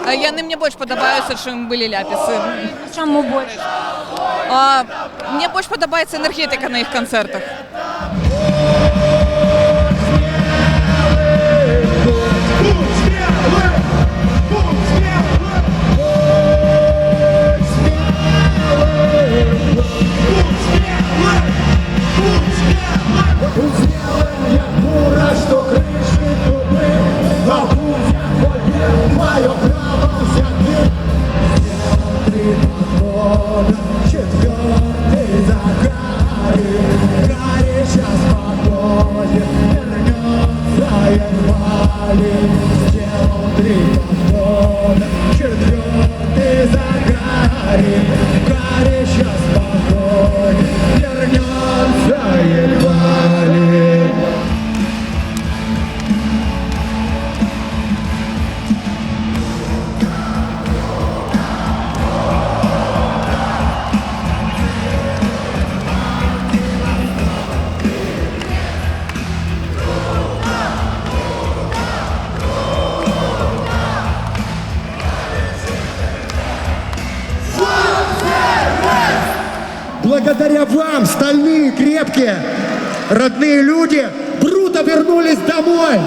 Яны мне больш падабаюцца, чым былі ляпісы. Чаму больш? Мне больш падабаецца энергетыка на іх канцэртах. Благодаря вам, стальные, крепкие, родные люди, Бруто вернулись домой.